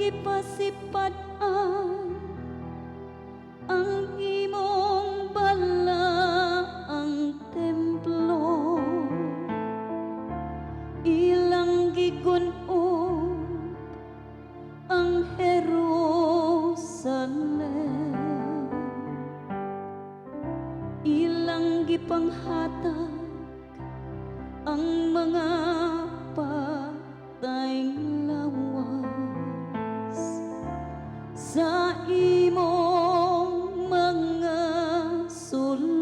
ipasipad-an ang imong balaang templo, ilang gigun-ob ang Jerusalem, ilang gipanghatag ang mga patayng lawas sa imong mga sulugoon,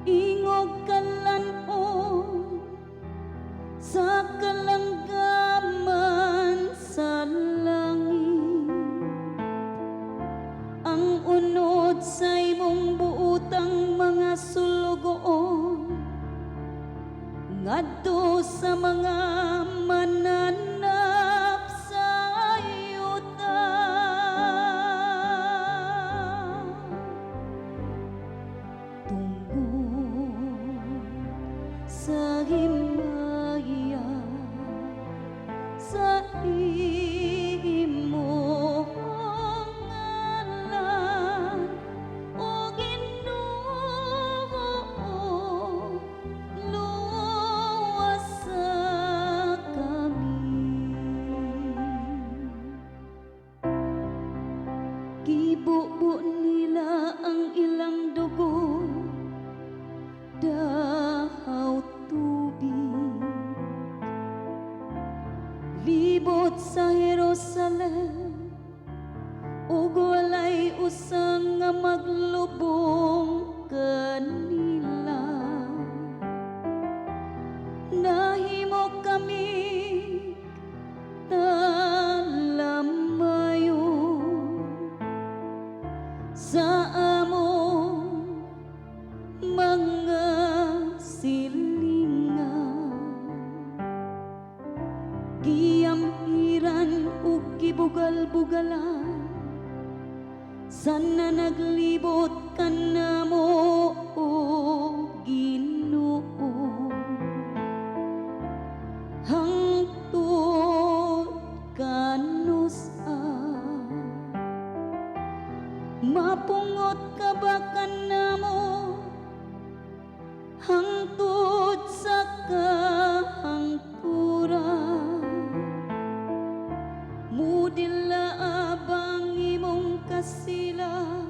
ingog kalanon sa kalanggaman sa langit, ang unod sa imong buotang mga sulugoon ngadto sa mga mananap sa ayuda. Tungod sa himaya sa imong ngalan, o Ginoo, luwas sa kami. Gibubo nila ang ilang dugo, dahaw tubig, libot sa Jerusalem, ug walay usang nga maglubong kanila. Nahimo kami talamayon sa among mga silingan, giamhiran ug gibugal-bugalan, sana naglibot ka namo, o Ginoo, hangtod kanusa. Mapungot ka ba ka namo hangtod sa kahangturan? Mudila abang imong kasilag,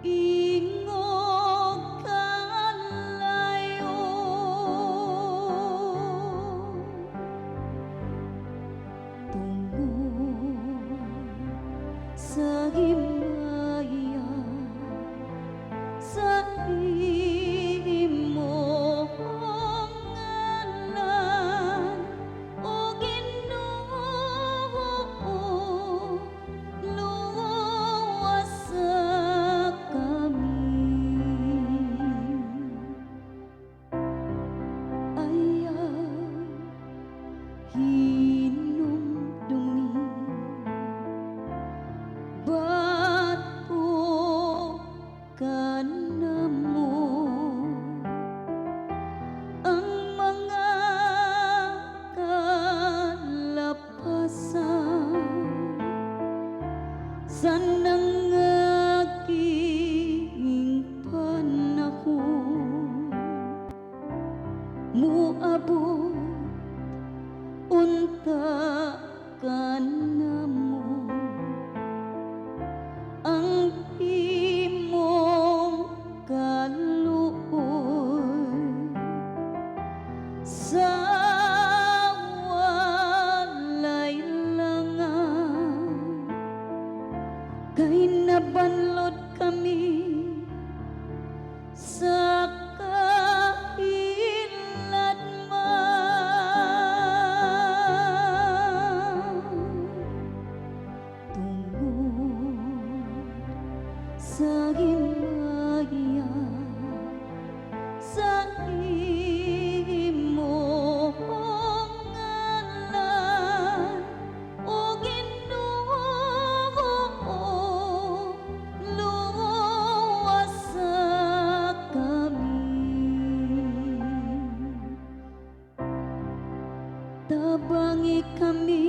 ingog kalayo. Tungod sa himaya sa imong ngalan, o Ginoo, luwas sa kami. Ayaw hinumdumi, bato ka namo ang mga kalapasan sa nangaging panahon. Muabot unta ka namo ang imong kaluoy sa walay langan, kay nabanlod kami sa kahiladman. Tungod sa himaya sa imong kami,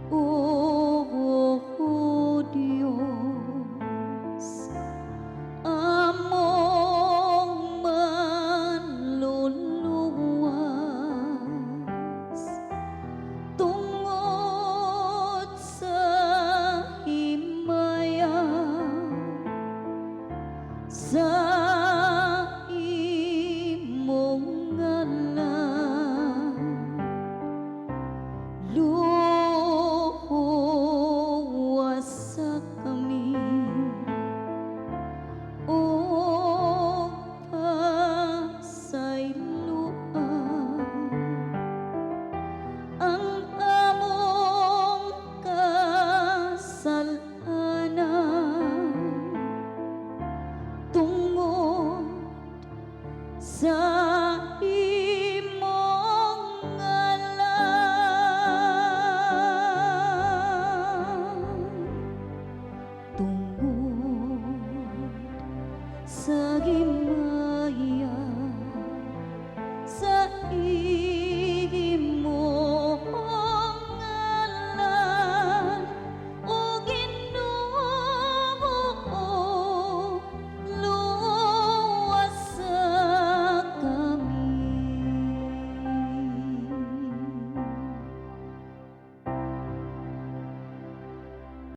O Diyos, among manluluwas tungod sa himaya sa imong ngalan. Luwas sa kami, O pasayloan, ang among kasalanan tungod sa